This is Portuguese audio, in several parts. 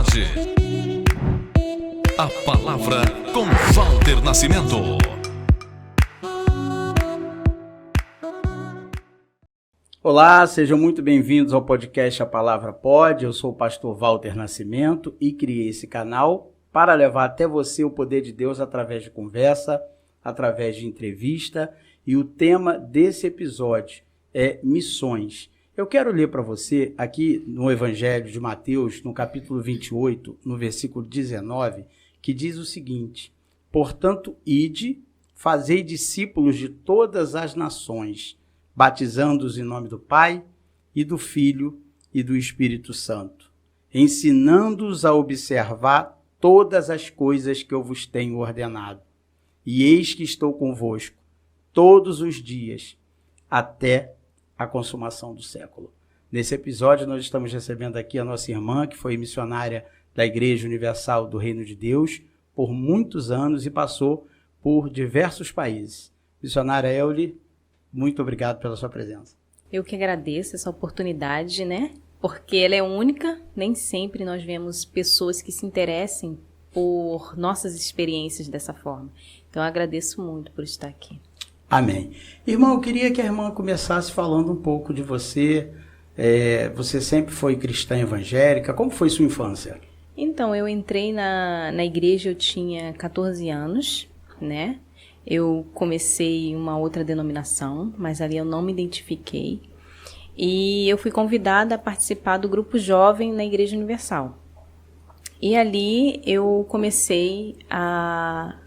pode. A palavra com Walter Nascimento. Olá, sejam muito bem-vindos ao podcast A Palavra Pode. Eu sou o pastor Walter Nascimento e criei esse canal para levar até você o poder de Deus através de conversa, através de entrevista, e o tema desse episódio é missões. Eu quero ler para você aqui no Evangelho de Mateus, no capítulo 28, no versículo 19, que diz o seguinte: portanto, ide, fazei discípulos de todas as nações, batizando-os em nome do Pai, e do Filho, e do Espírito Santo, ensinando-os a observar todas as coisas que eu vos tenho ordenado. E eis que estou convosco todos os dias, até a consumação do século. Nesse episódio, nós estamos recebendo aqui a nossa irmã, que foi missionária da Igreja Universal do Reino de Deus por muitos anos e passou por diversos países. Missionária Euly, muito obrigado pela sua presença. Eu que agradeço essa oportunidade, né? Porque ela é única, nem sempre nós vemos pessoas que se interessem por nossas experiências dessa forma. Então, eu agradeço muito por estar aqui. Amém. Irmão, eu queria que a irmã começasse falando um pouco de você. Você sempre foi cristã evangélica. Como foi sua infância? Então, eu entrei na igreja, eu tinha 14 anos, né? Eu comecei uma outra denominação, mas ali eu não me identifiquei. E eu fui convidada a participar do grupo jovem na Igreja Universal. E ali eu comecei a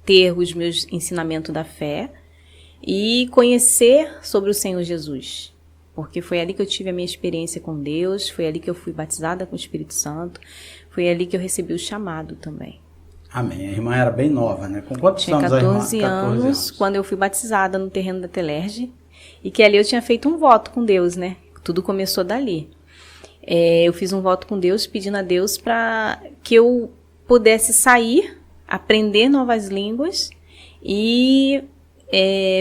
ter os meus ensinamentos da fé e conhecer sobre o Senhor Jesus. Porque foi ali que eu tive a minha experiência com Deus, foi ali que eu fui batizada com o Espírito Santo, foi ali que eu recebi o chamado também. Amém. A irmã era bem nova, né? Com quantos anos a irmã? 14 anos, quando eu fui batizada no terreno da Telerge, e que ali eu tinha feito um voto com Deus, né? Tudo começou dali. Eu fiz um voto com Deus, pedindo a Deus para que eu pudesse sair, aprender novas línguas e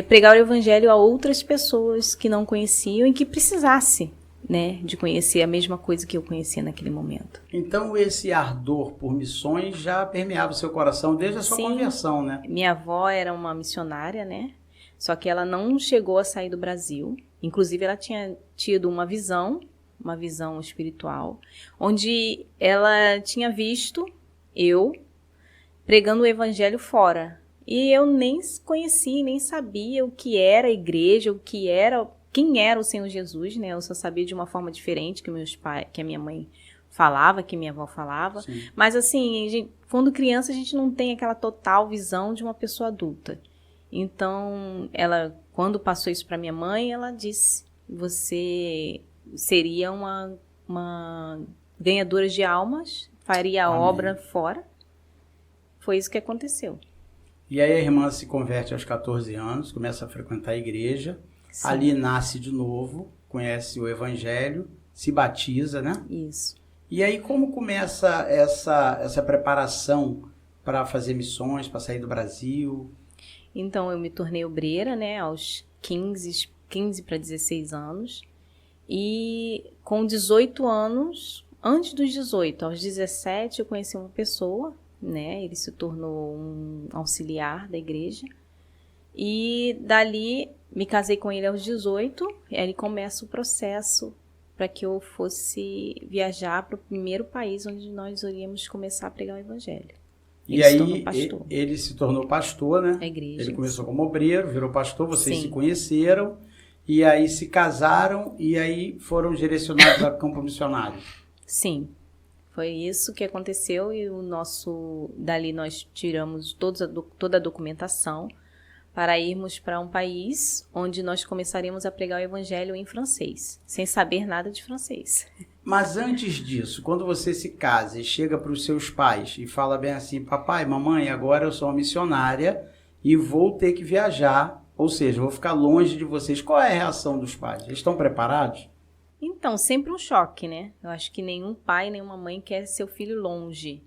pregar o evangelho a outras pessoas que não conheciam e que precisasse, né, de conhecer a mesma coisa que eu conhecia naquele momento. Então esse ardor por missões já permeava o seu coração desde a sua conversão, né? Minha avó era uma missionária, né? Só que ela não chegou a sair do Brasil. Inclusive ela tinha tido uma visão espiritual, onde ela tinha visto eu pregando o evangelho fora. E eu nem conhecia, nem sabia o que era a igreja, quem era o Senhor Jesus, né? Eu só sabia de uma forma diferente que a minha mãe falava, que minha avó falava. Sim. Mas assim, quando criança a gente não tem aquela total visão de uma pessoa adulta. Então, ela, quando passou isso para minha mãe, ela disse: você seria uma ganhadora de almas, faria a obra fora. Foi isso que aconteceu. E aí a irmã se converte aos 14 anos, começa a frequentar a igreja. Sim. Ali nasce de novo, conhece o evangelho, se batiza, né? Isso. E aí como começa essa preparação para fazer missões, para sair do Brasil? Então eu me tornei obreira, né, aos 15 para 16 anos. E com 18 anos, antes dos 18, aos 17, eu conheci uma pessoa, né? Ele se tornou um auxiliar da igreja. E dali me casei com ele aos 18, e aí começa o processo para que eu fosse viajar para o primeiro país onde nós iríamos começar a pregar o evangelho. E aí ele se tornou pastor, né? A igreja. Ele começou como obreiro, virou pastor, vocês se conheceram, e aí se casaram, e aí foram direcionados a campo missionário. Sim. Foi isso que aconteceu e dali nós tiramos toda a documentação para irmos para um país onde nós começaríamos a pregar o evangelho em francês, sem saber nada de francês. Mas antes disso, quando você se casa e chega para os seus pais e fala bem assim: papai, mamãe, agora eu sou uma missionária e vou ter que viajar, ou seja, vou ficar longe de vocês, qual é a reação dos pais? Eles estão preparados? Então, sempre um choque, né? Eu acho que nenhum pai, nenhuma mãe quer seu filho longe.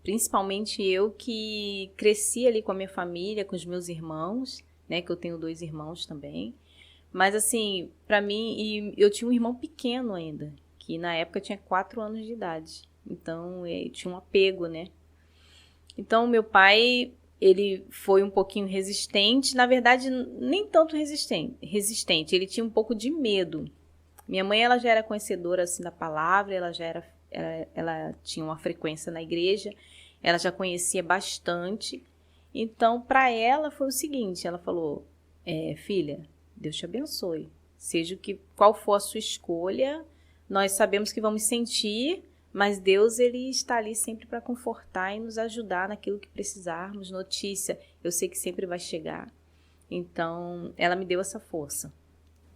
Principalmente eu que cresci ali com a minha família, com os meus irmãos, né? Que eu tenho 2 irmãos também. Mas assim, para mim, eu tinha um irmão pequeno ainda, que na época tinha 4 anos de idade. Então, tinha um apego, né? Então, meu pai, ele foi um pouquinho resistente. Na verdade, nem tanto resistente. Ele tinha um pouco de medo. Minha mãe, ela já era conhecedora, assim, da palavra. Ela tinha uma frequência na igreja. Ela já conhecia bastante. Então, para ela, foi o seguinte. Ela falou, filha, Deus te abençoe. Seja qual for a sua escolha, nós sabemos que vamos sentir, mas Deus, ele está ali sempre para confortar e nos ajudar naquilo que precisarmos. Notícia, eu sei que sempre vai chegar. Então, ela me deu essa força.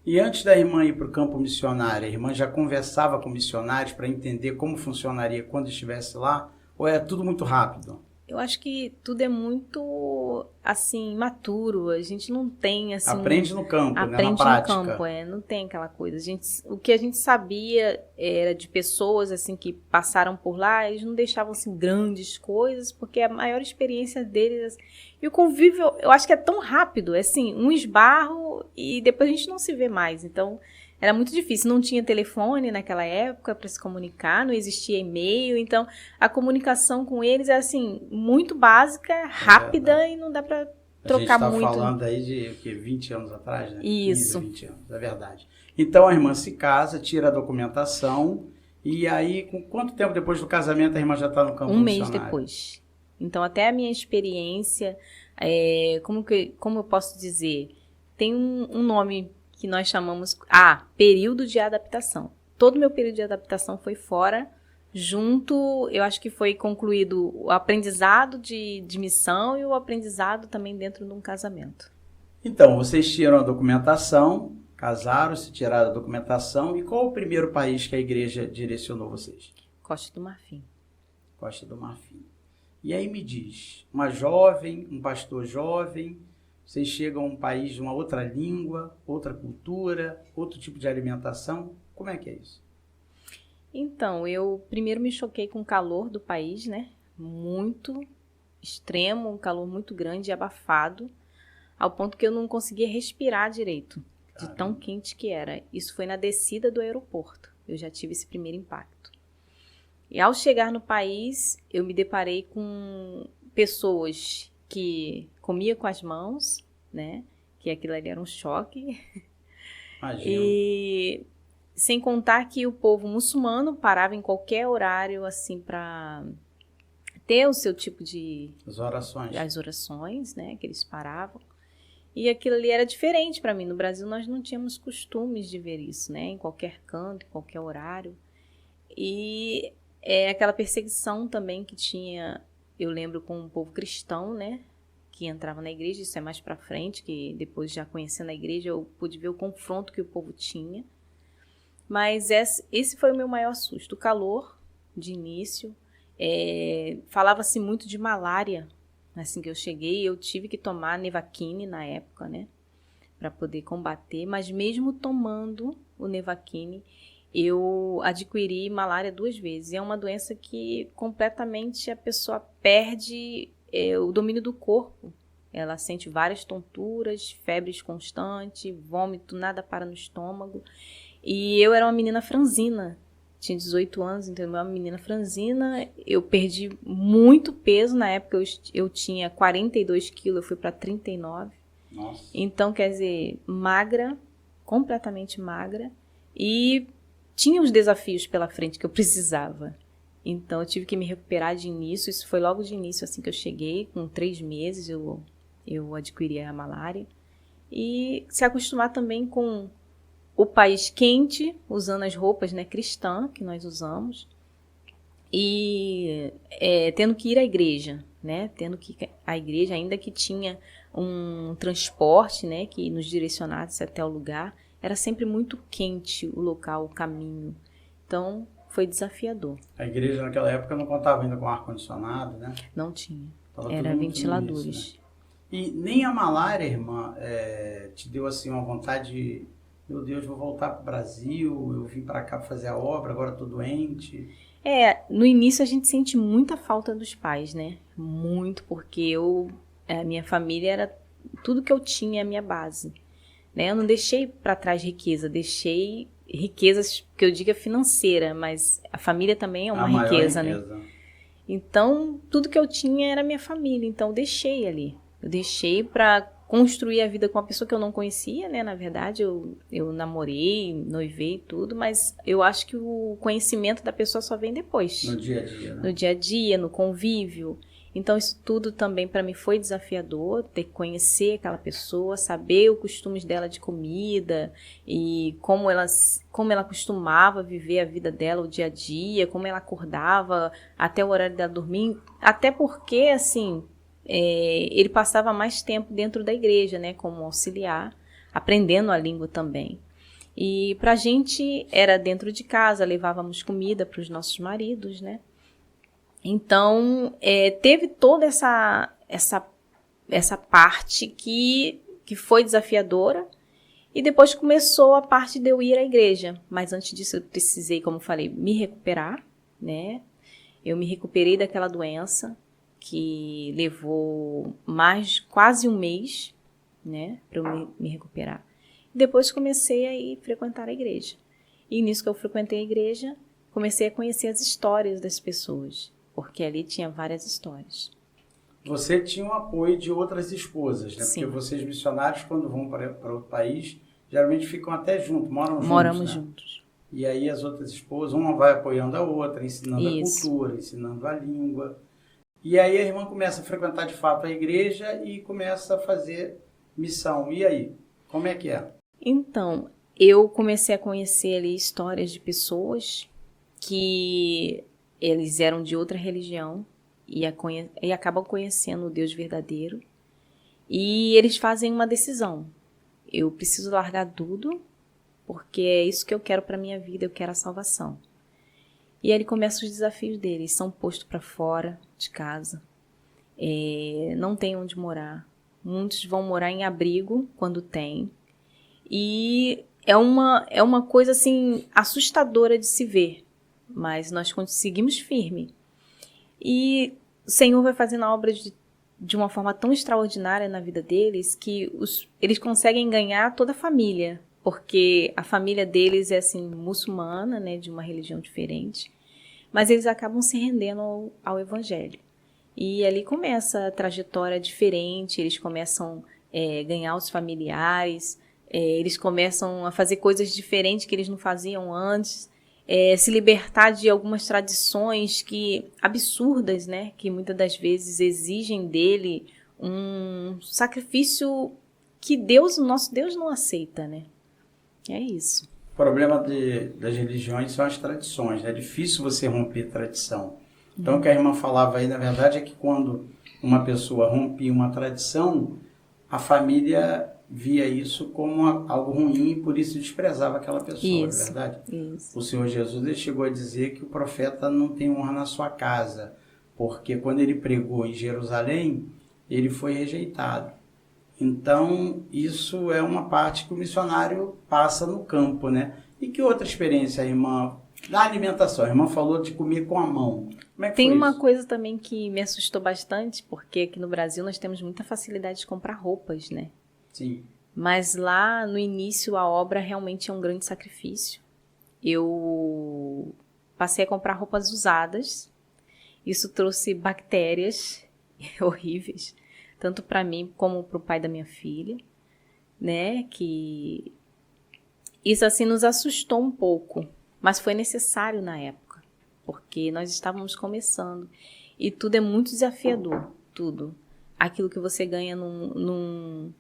E antes da irmã ir para o campo missionário, a irmã já conversava com missionários para entender como funcionaria quando estivesse lá? Ou é tudo muito rápido? Eu acho que tudo é muito, assim, maturo. A gente não tem, assim... Aprende no campo, né? Aprende Na prática. no campo, não tem aquela coisa. O que a gente sabia era de pessoas, assim, que passaram por lá, eles não deixavam, assim, grandes coisas, porque a maior experiência deles... E o convívio, eu acho que é tão rápido, assim, um esbarro e depois a gente não se vê mais. Então, era muito difícil. Não tinha telefone naquela época para se comunicar, não existia e-mail. Então, a comunicação com eles é, assim, muito básica, rápida e não dá para trocar muito. A gente está falando aí de 20 anos atrás, né? Isso. 15, 20 anos, é verdade. Então, a irmã se casa, tira a documentação e aí, com quanto tempo depois do casamento a irmã já está no campo missionário? 1 mês depois. Então, até a minha experiência, como eu posso dizer, tem um nome que nós chamamos, período de adaptação. Todo o meu período de adaptação foi fora, eu acho que foi concluído o aprendizado de missão e o aprendizado também dentro de um casamento. Então, vocês tiram a documentação, casaram-se, tiraram a documentação, e qual o primeiro país que a igreja direcionou vocês? Costa do Marfim. Costa do Marfim. E aí me diz, um pastor jovem, vocês chegam a um país de uma outra língua, outra cultura, outro tipo de alimentação, como é que é isso? Então, eu primeiro me choquei com o calor do país, né? Muito extremo, um calor muito grande e abafado, ao ponto que eu não conseguia respirar direito, de tão quente que era. Isso foi na descida do aeroporto, eu já tive esse primeiro impacto. E ao chegar no país, eu me deparei com pessoas que comiam com as mãos, né? Que aquilo ali era um choque. Imagina. E sem contar que o povo muçulmano parava em qualquer horário, assim, para ter o seu tipo de... As orações, né? Que eles paravam. E aquilo ali era diferente para mim. No Brasil, nós não tínhamos costumes de ver isso, né? Em qualquer canto, em qualquer horário. E aquela perseguição também que tinha, eu lembro, com o povo cristão, né? Que entrava na igreja, isso é mais para frente, que depois, já conhecendo a igreja, eu pude ver o confronto que o povo tinha. Mas esse foi o meu maior susto. O calor, de início. Falava-se muito de malária. Assim que eu cheguei, eu tive que tomar Nevaquine na época, né? Para poder combater. Mas mesmo tomando o Nevaquine, eu adquiri malária 2 vezes. E é uma doença que completamente a pessoa perde o domínio do corpo. Ela sente várias tonturas, febres constantes, vômito, nada para no estômago. E eu era uma menina franzina, tinha 18 anos, então eu era uma menina franzina. Eu perdi muito peso, na época eu tinha 42 quilos, eu fui para 39. Nossa. Então, quer dizer, magra, completamente magra. E tinha os desafios pela frente que eu precisava. Então, eu tive que me recuperar de início. Isso foi logo de início, assim que eu cheguei. Com 3 meses, eu adquiri a malária. E se acostumar também com o país quente, usando as roupas, né, cristã que nós usamos. E tendo que ir à igreja, né? Tendo que ir à igreja, ainda que tinha um transporte, né, que nos direcionasse até o lugar. Era sempre muito quente o local, o caminho. Então, foi desafiador. A igreja naquela época não contava ainda com ar-condicionado, né? Não tinha. Tava Era tudo muito ventiladores. no início, né? E nem a malária, irmã, te deu assim uma vontade de, meu Deus, vou voltar para o Brasil, eu vim para cá para fazer a obra, agora estou doente. No início a gente sente muita falta dos pais, né? Muito, porque a minha família era tudo que eu tinha, a minha base. Né? Eu não deixei para trás riqueza, deixei riquezas que eu diga financeira, mas a família também é uma riqueza, né? Então, tudo que eu tinha era minha família, então eu deixei ali. Eu deixei para construir a vida com uma pessoa que eu não conhecia, né? Na verdade, eu namorei, noivei tudo, mas eu acho que o conhecimento da pessoa só vem depois. No dia a dia, né? No dia a dia, no convívio. Então, isso tudo também para mim foi desafiador, ter que conhecer aquela pessoa, saber os costumes dela de comida e como ela costumava viver a vida dela, o dia a dia, como ela acordava até o horário dela dormir. Até porque, assim, ele passava mais tempo dentro da igreja, né, como auxiliar, aprendendo a língua também. E pra gente era dentro de casa, levávamos comida para os nossos maridos, né? Então, teve toda essa parte que foi desafiadora, e depois começou a parte de eu ir à igreja. Mas antes disso eu precisei, como eu falei, me recuperar, né? Eu me recuperei daquela doença que levou quase um mês, né, para eu me recuperar. Depois comecei a ir frequentar a igreja. E nisso que eu frequentei a igreja, comecei a conhecer as histórias das pessoas. Porque ali tinha várias histórias. Você tinha o apoio de outras esposas, né? Sim. Porque vocês missionários, quando vão para outro país, geralmente ficam até juntos, Moramos né? juntos. E aí as outras esposas, uma vai apoiando a outra, ensinando Isso. a cultura, ensinando a língua. E aí a irmã começa a frequentar de fato a igreja e começa a fazer missão. E aí, como é que é? Então, eu comecei a conhecer ali histórias de pessoas que eles eram de outra religião e acabam conhecendo o Deus verdadeiro. E eles fazem uma decisão. Eu preciso largar tudo, porque é isso que eu quero para minha vida, eu quero a salvação. E aí começam os desafios deles, são postos para fora de casa, não tem onde morar. Muitos vão morar em abrigo quando tem. E é uma coisa assim assustadora de se ver. Mas nós conseguimos firme. E o Senhor vai fazendo a obra de uma forma tão extraordinária na vida deles que eles conseguem ganhar toda a família. Porque a família deles é assim, muçulmana, né, de uma religião diferente. Mas eles acabam se rendendo ao Evangelho. E ali começa a trajetória diferente, eles começam a ganhar os familiares, eles começam a fazer coisas diferentes que eles não faziam antes. Se libertar de algumas tradições absurdas, né? Que muitas das vezes exigem dele um sacrifício que nosso Deus não aceita, né? É isso. O problema das religiões são as tradições, né? É difícil você romper tradição. Então, o que a irmã falava aí, na verdade, é que quando uma pessoa rompia uma tradição, a família via isso como algo ruim e por isso desprezava aquela pessoa, Isso, é verdade? Isso. O Senhor Jesus ele chegou a dizer que o profeta não tem honra na sua casa, porque quando ele pregou em Jerusalém, ele foi rejeitado. Então, isso é uma parte que o missionário passa no campo, né? E que outra experiência, irmã? Da alimentação, a irmã falou de comer com a mão. Como é que Tem foi uma isso? coisa também que me assustou bastante, porque aqui no Brasil nós temos muita facilidade de comprar roupas, né? Sim. Mas lá no início a obra realmente é um grande sacrifício. Eu passei a comprar roupas usadas. Isso trouxe bactérias horríveis, tanto para mim como para o pai da minha filha, né? Que isso assim nos assustou um pouco, mas foi necessário na época, porque nós estávamos começando e tudo é muito desafiador, tudo. Aquilo que você ganha não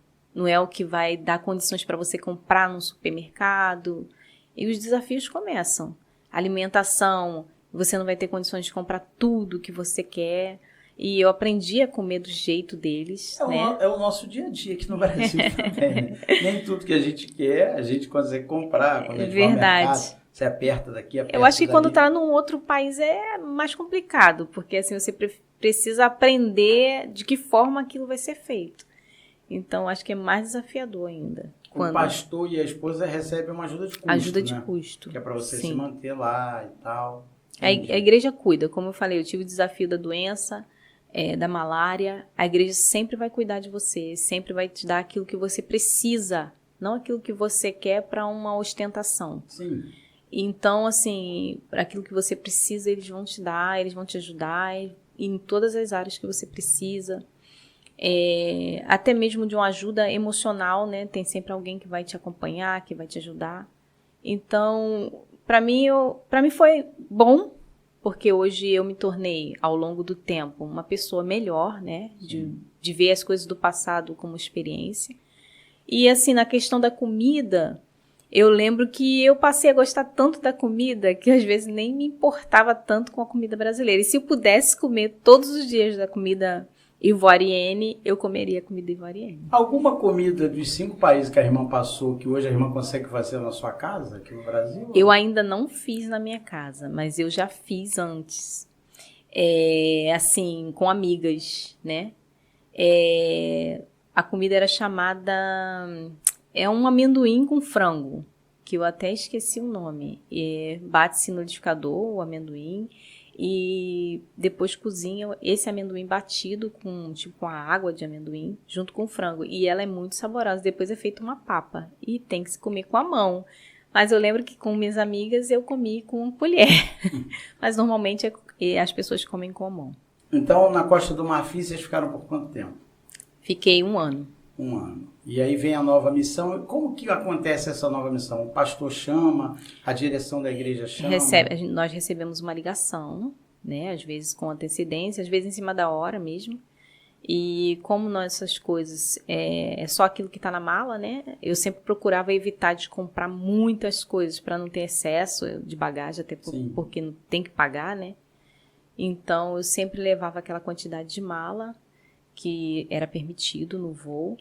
é o que vai dar condições para você comprar num supermercado. E os desafios começam. Alimentação, você não vai ter condições de comprar tudo que você quer. E eu aprendi a comer do jeito deles, né? É o nosso dia a dia aqui no Brasil também, né? Nem tudo que a gente quer, a gente consegue comprar. Quando a gente vai ao mercado, você aperta daqui, aperta Eu acho que dali. quando está num outro país é mais complicado, porque assim você precisa aprender de que forma aquilo vai ser feito. Então, acho que é mais desafiador ainda. O pastor e a esposa recebem uma ajuda de custo, ajuda de né? custo. Que é para você Sim. se manter lá e tal. A igreja cuida. Como eu falei, eu tive o desafio da doença, da malária. A igreja sempre vai cuidar de você, sempre vai te dar aquilo que você precisa não aquilo que você quer para uma ostentação. Sim. Então, assim, para aquilo que você precisa, eles vão te dar, eles vão te ajudar em todas as áreas que você precisa. Até mesmo de uma ajuda emocional, né? Tem sempre alguém que vai te acompanhar, que vai te ajudar. Então, para mim foi bom, porque hoje eu me tornei, ao longo do tempo, uma pessoa melhor, né? De ver as coisas do passado como experiência. E, assim, na questão da comida, eu lembro que eu passei a gostar tanto da comida que, às vezes, nem me importava tanto com a comida brasileira. E se eu pudesse comer todos os dias da comida ivoirienne, eu comeria comida ivoirienne. Alguma comida dos 5 países que a irmã passou, que hoje a irmã consegue fazer na sua casa, aqui no Brasil? Eu ainda não fiz na minha casa, mas eu já fiz antes. Assim, com amigas, né? A comida era chamada... É um amendoim com frango, que eu até esqueci o nome. Bate-se no liquidificador o amendoim e depois cozinha esse amendoim batido com tipo a água de amendoim junto com o frango. E ela é muito saborosa. Depois é feita uma papa e tem que se comer com a mão. Mas eu lembro que com minhas amigas eu comi com colher. Mas normalmente as pessoas comem com a mão. Então, na Costa do Marfim, vocês ficaram por quanto tempo? Fiquei 1 ano. 1 ano. E aí vem a nova missão. Como que acontece essa nova missão? O pastor chama, a direção da igreja chama? Nós recebemos uma ligação, né? Às vezes com antecedência, às vezes em cima da hora mesmo. E como nossas coisas é só aquilo que está na mala, né? Eu sempre procurava evitar de comprar muitas coisas para não ter excesso de bagagem, até porque não tem que pagar, né? Então eu sempre levava aquela quantidade de mala que era permitido no voo.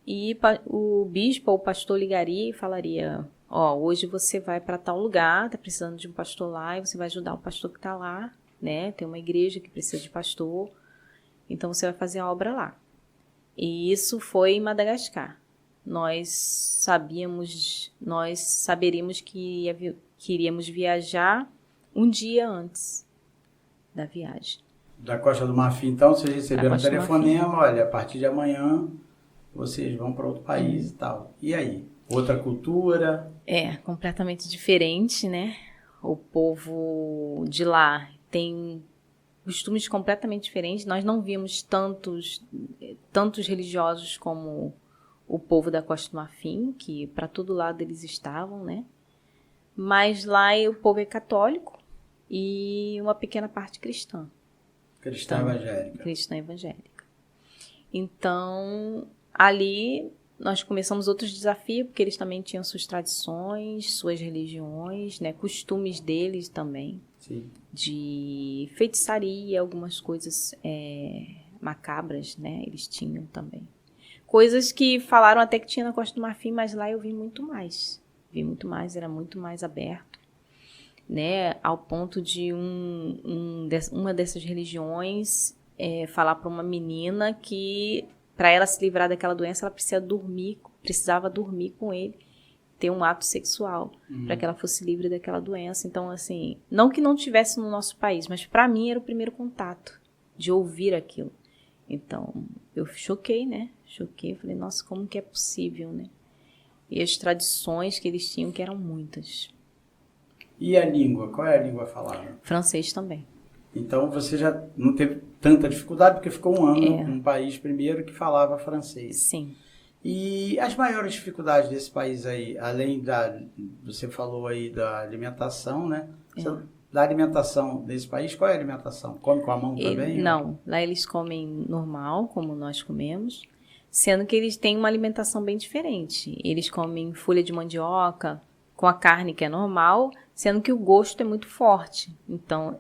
E o bispo ou o pastor ligaria e falaria, hoje você vai para tal lugar, tá precisando de um pastor lá, e você vai ajudar o pastor que está lá, né? Tem uma igreja que precisa de pastor, então você vai fazer a obra lá. E isso foi em Madagascar. Nós saberíamos que iríamos viajar um dia antes da viagem. Da Costa do Marfim, então, vocês receberam o telefonema, olha, a partir de amanhã vocês vão para outro país e tal. E aí? Outra cultura? Completamente diferente, né? O povo de lá tem costumes completamente diferentes. Nós não vimos tantos religiosos como o povo da Costa do Marfim, que para todo lado eles estavam, né? Mas lá o povo é católico e uma pequena parte cristã. Cristã evangélica. Cristã evangélica. Então, ali nós começamos outros desafios, porque eles também tinham suas tradições, suas religiões, né, costumes deles também. Sim. De feitiçaria, algumas coisas macabras, né, eles tinham também. Coisas que falaram até que tinha na Costa do Marfim, mas lá eu vi muito mais. Era muito mais aberto, né, ao ponto de uma dessas religiões falar para uma menina que para ela se livrar daquela doença ela precisava dormir com ele, ter um ato sexual para que ela fosse livre daquela doença. Então, assim, não que não tivesse no nosso país, mas para mim era o primeiro contato de ouvir aquilo. Então, eu choquei, falei, nossa, como que é possível, né? E as tradições que eles tinham, que eram muitas. E a língua? Qual é a língua falada? Francês também. Então você já não teve tanta dificuldade, porque ficou 1 ano num país primeiro que falava francês. Sim. E as maiores dificuldades desse país aí, além você falou aí da alimentação, né? Da alimentação desse país, qual é a alimentação? Come com a mão também? Não, lá eles comem normal, como nós comemos, sendo que eles têm uma alimentação bem diferente. Eles comem folha de mandioca com a carne que é normal, sendo que o gosto é muito forte. Então,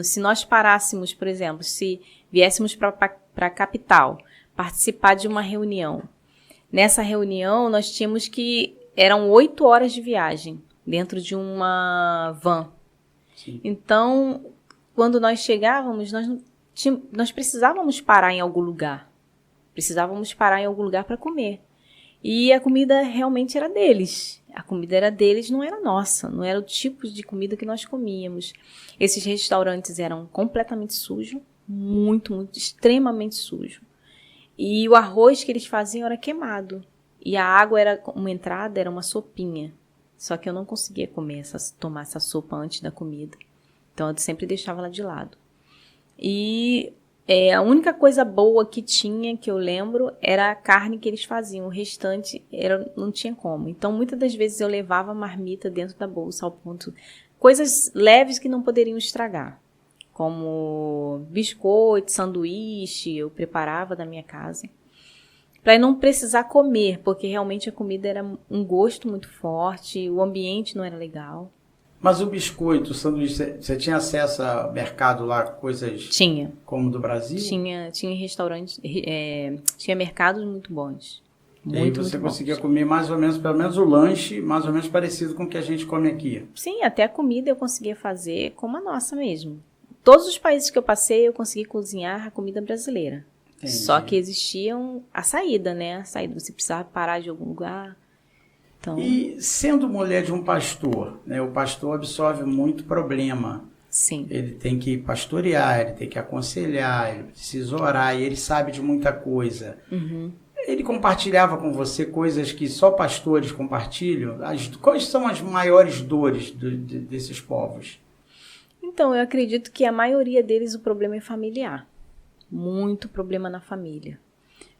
se nós parássemos, por exemplo, se viéssemos para a capital, participar de uma reunião, nessa reunião nós tínhamos eram 8 horas de viagem dentro de uma van. Sim. Então, quando nós chegávamos, nós precisávamos parar em algum lugar. Para comer. E a comida realmente era deles. A comida era deles, não era nossa. Não era o tipo de comida que nós comíamos. Esses restaurantes eram completamente sujos. Muito, muito, extremamente sujo. E o arroz que eles faziam era queimado. E a água era uma entrada, era uma sopinha. Só que eu não conseguia tomar essa sopa antes da comida. Então eu sempre deixava ela de lado. E a única coisa boa que tinha, que eu lembro, era a carne que eles faziam. O restante não tinha como. Então muitas das vezes eu levava a marmita dentro da bolsa ao ponto... Coisas leves que não poderiam estragar. Como biscoito, sanduíche, eu preparava da minha casa. Para não precisar comer, porque realmente a comida era um gosto muito forte, o ambiente não era legal. Mas o biscoito, o sanduíche, você tinha acesso a mercado lá, coisas Tinha. como do Brasil? Tinha restaurantes, tinha mercados muito bons. E aí você conseguia comer mais ou menos, pelo menos o lanche, mais ou menos parecido com o que a gente come aqui. Sim, até a comida eu conseguia fazer como a nossa mesmo. Todos os países que eu passei, eu consegui cozinhar a comida brasileira. Entendi. Só que existiam a saída, né? A saída, você precisava parar de algum lugar. Então... E sendo mulher de um pastor, né? O pastor absorve muito problema. Sim. Ele tem que pastorear, ele tem que aconselhar, ele precisa orar, e ele sabe de muita coisa. Uhum. Ele compartilhava com você coisas que só pastores compartilham? Quais são as maiores dores desses povos? Então, eu acredito que a maioria deles o problema é familiar. Muito problema na família.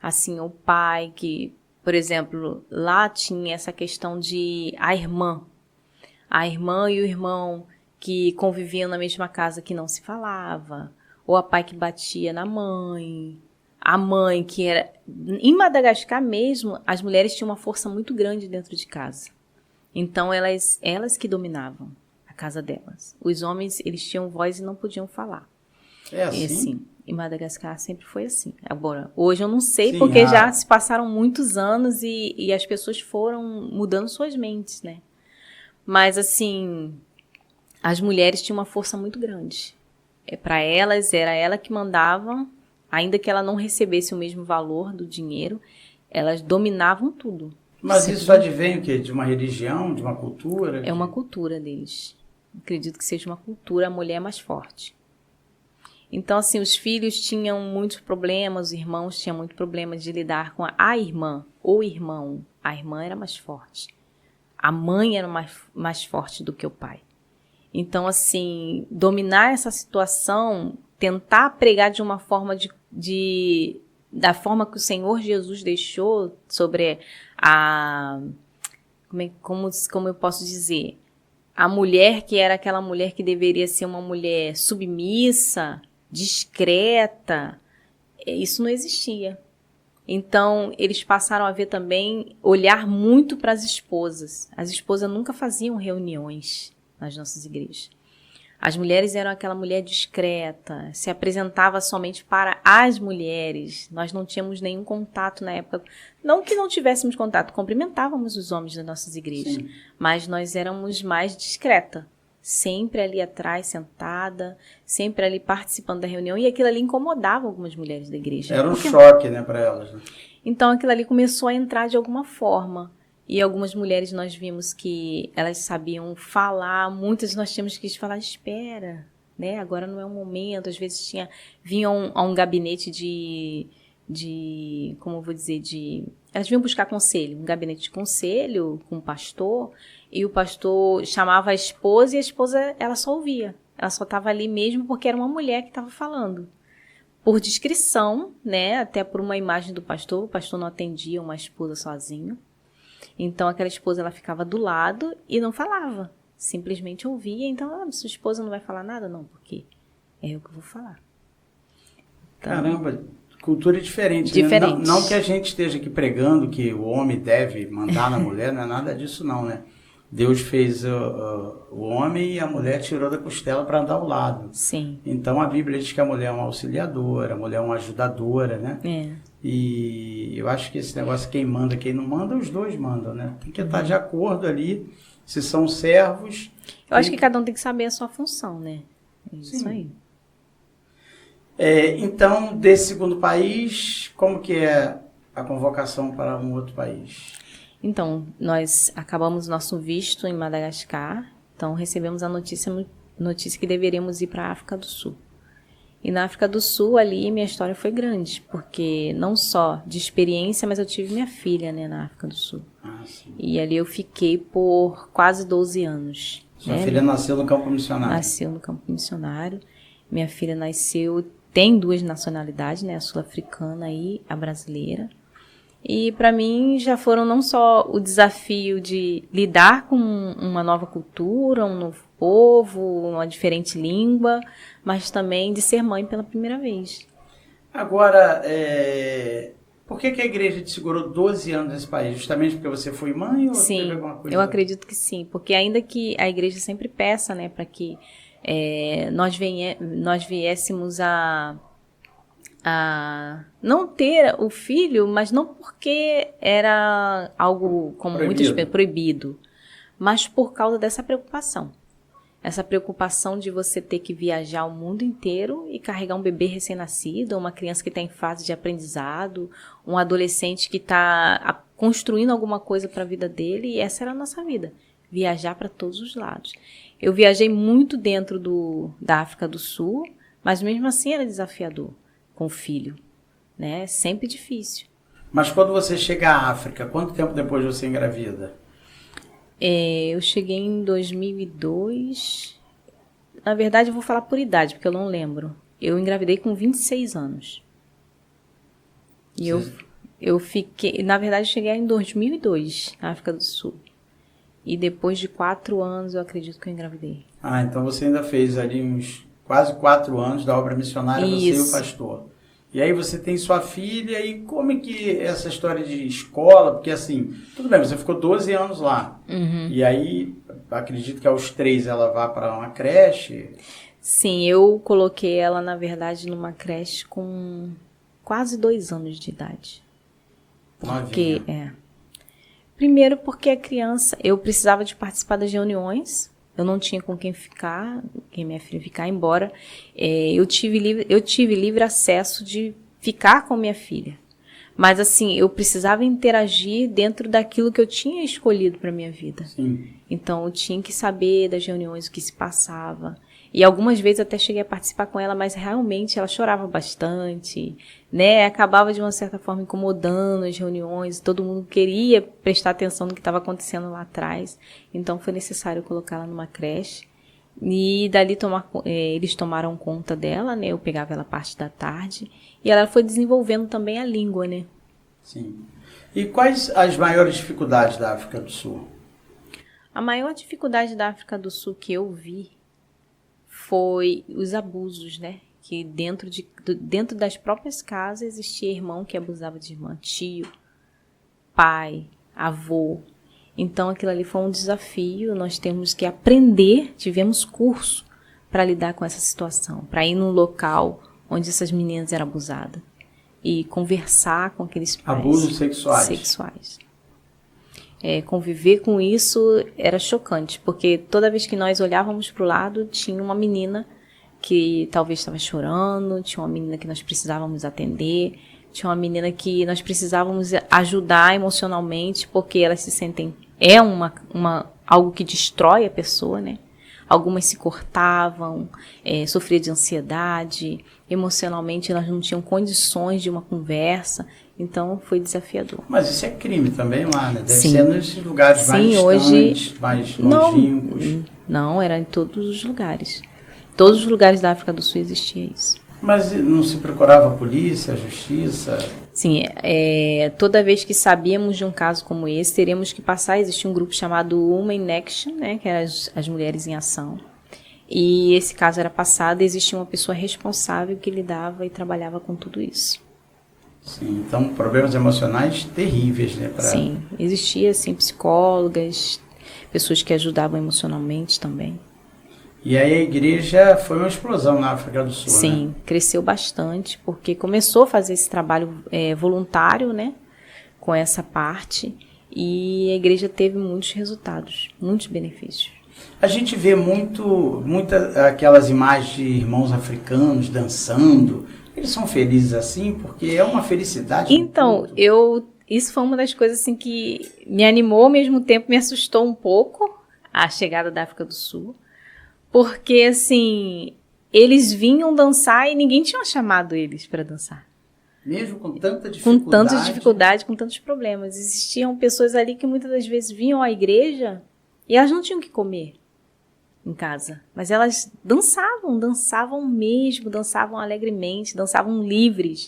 Assim, o pai que, por exemplo, lá tinha essa questão de a irmã e o irmão que conviviam na mesma casa que não se falava, ou a pai que batia na mãe, a mãe que era... Em Madagascar mesmo, as mulheres tinham uma força muito grande dentro de casa. Então, elas que dominavam a casa delas. Os homens, eles tinham voz e não podiam falar. É assim? E assim, em Madagascar sempre foi assim. Agora, hoje eu não sei, porque já se passaram muitos anos e as pessoas foram mudando suas mentes, né? Mas, assim, as mulheres tinham uma força muito grande. Para elas, era ela que mandava, ainda que ela não recebesse o mesmo valor do dinheiro, elas dominavam tudo. Mas isso advém o quê? De uma religião, de uma cultura? É uma cultura deles. Acredito que seja uma cultura, a mulher é mais forte. Então, assim, os filhos tinham muitos problemas, os irmãos tinham muito problema de lidar com a irmã ou irmão. A irmã era mais forte. A mãe era mais forte do que o pai. Então, assim, dominar essa situação, tentar pregar de uma forma da forma que o Senhor Jesus deixou sobre como eu posso dizer, a mulher que era aquela mulher que deveria ser uma mulher submissa, discreta, isso não existia. Então, eles passaram a ver também, olhar muito para as esposas. As esposas nunca faziam reuniões nas nossas igrejas. As mulheres eram aquela mulher discreta, se apresentava somente para as mulheres. Nós não tínhamos nenhum contato na época. Não que não tivéssemos contato, cumprimentávamos os homens das nossas igrejas. Sim. Mas nós éramos mais discreta. Sempre ali atrás, sentada, sempre ali participando da reunião. E aquilo ali incomodava algumas mulheres da igreja. Era um choque, né, para elas. Né? Então aquilo ali começou a entrar de alguma forma. E algumas mulheres nós vimos que elas sabiam falar, muitas nós tínhamos que falar, espera, né? Agora não é o momento. Às vezes vinham a um gabinete como eu vou dizer, elas vinham buscar conselho, um gabinete de conselho com o pastor, e o pastor chamava a esposa e a esposa, ela só ouvia. Ela só estava ali mesmo porque era uma mulher que estava falando. Por discrição, né? Até por uma imagem do pastor, o pastor não atendia uma esposa sozinho. Então, aquela esposa, ela ficava do lado e não falava. Simplesmente ouvia. Então, sua esposa não vai falar nada? Não, porque é eu que vou falar. Então, caramba, cultura diferente. Diferente. Né? Não que a gente esteja aqui pregando que o homem deve mandar na mulher, não é nada disso não, né? Deus fez o homem e a mulher tirou da costela para andar ao lado. Sim. Então, a Bíblia diz que a mulher é uma auxiliadora, a mulher é uma ajudadora, né? É. E eu acho que esse negócio, quem manda, quem não manda, os dois mandam, né? Tem que estar de acordo ali, se são servos. Eu acho que cada um tem que saber a sua função, né? É isso. Sim. Aí. Então, desse segundo país, como que é a convocação para um outro país? Então, nós acabamos nosso visto em Madagascar, então recebemos a notícia que deveríamos ir para a África do Sul. E na África do Sul, ali, minha história foi grande, porque não só de experiência, mas eu tive minha filha, né, na África do Sul. Sim. E ali eu fiquei por quase 12 anos. Sua filha nasceu no campo missionário? Nasceu no campo missionário. Minha filha tem 2 nacionalidades, né, a sul-africana e a brasileira. E para mim já foram não só o desafio de lidar com uma nova cultura, um novo povo, uma diferente língua, mas também de ser mãe pela primeira vez. Agora, por que a igreja te segurou 12 anos nesse país? Justamente porque você foi mãe ou sim, teve alguma coisa? Eu acredito que sim, porque ainda que a igreja sempre peça, né, para que nós viéssemos a não ter o filho, mas não porque era algo como muitas pessoas proibido, mas por causa dessa preocupação. Essa preocupação de você ter que viajar o mundo inteiro e carregar um bebê recém-nascido, uma criança que está em fase de aprendizado, um adolescente que está construindo alguma coisa para a vida dele, e essa era a nossa vida, viajar para todos os lados. Eu viajei muito dentro da África do Sul, mas mesmo assim era desafiador com o filho, né? Sempre difícil. Mas quando você chega à África, quanto tempo depois você engravida? Eu cheguei em 2002. Na verdade, eu vou falar por idade, porque eu não lembro. Eu engravidei com 26 anos. E eu fiquei... Na verdade, eu cheguei em 2002, na África do Sul. E depois de 4 anos, eu acredito que eu engravidei. Então você ainda fez ali uns quase 4 anos da obra missionária, você e o pastor. E aí você tem sua filha, e como é que essa história de escola, porque assim, tudo bem, você ficou 12 anos lá, e aí acredito que aos 3 ela vá para uma creche. Sim, eu coloquei ela, na verdade, numa creche com quase 2 anos de idade. Porque, primeiro porque a criança, eu precisava de participar das reuniões, eu não tinha com quem minha filha ficar, embora eu tive livre acesso de ficar com minha filha. Mas assim, eu precisava interagir dentro daquilo que eu tinha escolhido para minha vida. Sim. Então eu tinha que saber das reuniões, o que se passava. E algumas vezes até cheguei a participar com ela, mas realmente ela chorava bastante, né? Acabava de uma certa forma incomodando as reuniões, todo mundo queria prestar atenção no que estava acontecendo lá atrás. Então foi necessário colocá-la numa creche. E dali eles tomaram conta dela, né? Eu pegava ela parte da tarde. E ela foi desenvolvendo também a língua, né? Sim. E quais as maiores dificuldades da África do Sul? A maior dificuldade da África do Sul que eu vi foi os abusos, né? Que dentro das próprias casas existia irmão que abusava de irmã, tio, pai, avô. Então aquilo ali foi um desafio, nós temos que aprender, tivemos curso para lidar com essa situação, para ir num local onde essas meninas eram abusadas e conversar com aqueles pais. Abusos sexuais. Conviver com isso era chocante, porque toda vez que nós olhávamos para o lado, tinha uma menina que talvez estava chorando, tinha uma menina que nós precisávamos atender, tinha uma menina que nós precisávamos ajudar emocionalmente, porque elas se sentem... algo que destrói a pessoa, né? Algumas se cortavam, sofriam de ansiedade, emocionalmente elas não tinham condições de uma conversa, então foi desafiador. Mas isso é crime também lá, né? Deve Sim. ser nesses lugares mais distantes, mais longínquos. Não, era em todos os lugares. Todos os lugares da África do Sul existia isso. Mas não se procurava a polícia, a justiça? Sim, toda vez que sabíamos de um caso como esse, teríamos que passar. Existia um grupo chamado Women in Action, né, que eram as mulheres em ação. E esse caso era passado, existia uma pessoa responsável que lidava e trabalhava com tudo isso. Sim, então problemas emocionais terríveis, né? Sim, existia sim, psicólogas, pessoas que ajudavam emocionalmente também. E aí a igreja foi uma explosão na África do Sul, sim, né? Cresceu bastante, porque começou a fazer esse trabalho voluntário, né? Com essa parte, e a igreja teve muitos resultados, muitos benefícios. A gente vê muitas aquelas imagens de irmãos africanos dançando. Eles são felizes assim? Porque é uma felicidade. Então, isso foi uma das coisas assim, que me animou, ao mesmo tempo me assustou um pouco, a chegada da África do Sul. Porque, assim, eles vinham dançar e ninguém tinha chamado eles para dançar. Mesmo com tanta Com dificuldade. tanta dificuldade, com tantos problemas. Existiam pessoas ali que muitas das vezes vinham à igreja e elas não tinham o que comer em casa. Mas elas dançavam mesmo, dançavam alegremente, dançavam livres.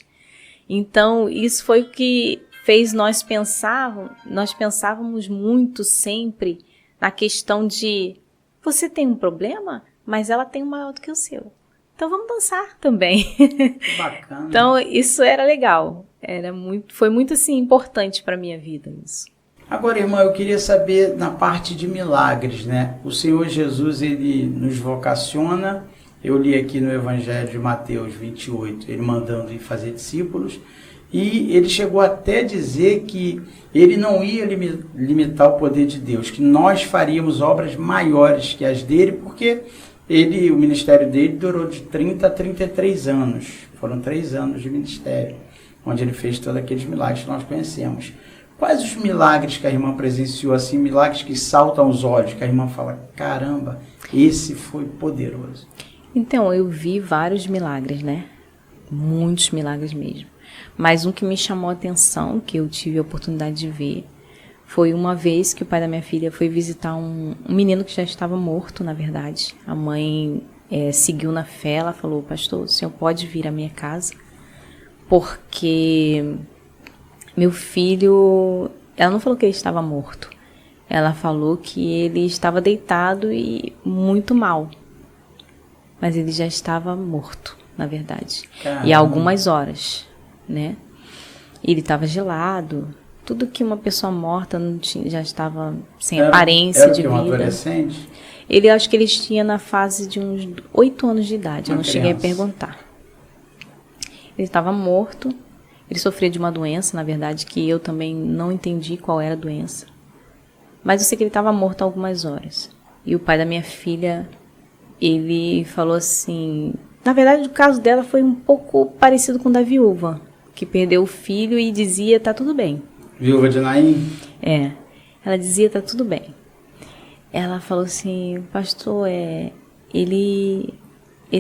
Então, isso foi o que fez nós pensávamos muito sempre na questão de você tem um problema, mas ela tem um maior do que o seu. Então vamos dançar também. Que bacana. Então isso era legal. Foi muito assim importante para minha vida isso. Agora, irmã, eu queria saber na parte de milagres, né? O Senhor Jesus, ele nos vocaciona. Eu li aqui no Evangelho de Mateus 28, ele mandando ir fazer discípulos. E ele chegou até a dizer que ele não ia limitar o poder de Deus, que nós faríamos obras maiores que as dele, porque o ministério dele durou de 30 a 33 anos. Foram 3 anos de ministério, onde ele fez todos aqueles milagres que nós conhecemos. Quais os milagres que a irmã presenciou, assim, milagres que saltam aos olhos, que a irmã fala, caramba, esse foi poderoso? Então, eu vi vários milagres, né? Muitos milagres mesmo. Mas um que me chamou a atenção, que eu tive a oportunidade de ver, foi uma vez que o pai da minha filha foi visitar um menino que já estava morto, na verdade. A mãe seguiu na fé, ela falou, pastor, o senhor pode vir à minha casa? Porque meu filho... Ela não falou que ele estava morto. Ela falou que ele estava deitado e muito mal. Mas ele já estava morto, na verdade. Caramba. E há algumas horas, né? Ele estava gelado. Tudo que uma pessoa morta não tinha, já estava sem aparência de vida. Era um adolescente? Acho que ele tinha na fase de uns 8 anos de idade. Eu não cheguei a perguntar. Ele estava morto. Ele sofria de uma doença, na verdade, que eu também não entendi qual era a doença. Mas eu sei que ele estava morto há algumas horas. E o pai da minha filha, ele falou assim... Na verdade, o caso dela foi um pouco parecido com o da viúva, que perdeu o filho e dizia, tá tudo bem. Viúva de Naim? Ela dizia, tá tudo bem. Ela falou assim, pastor, ele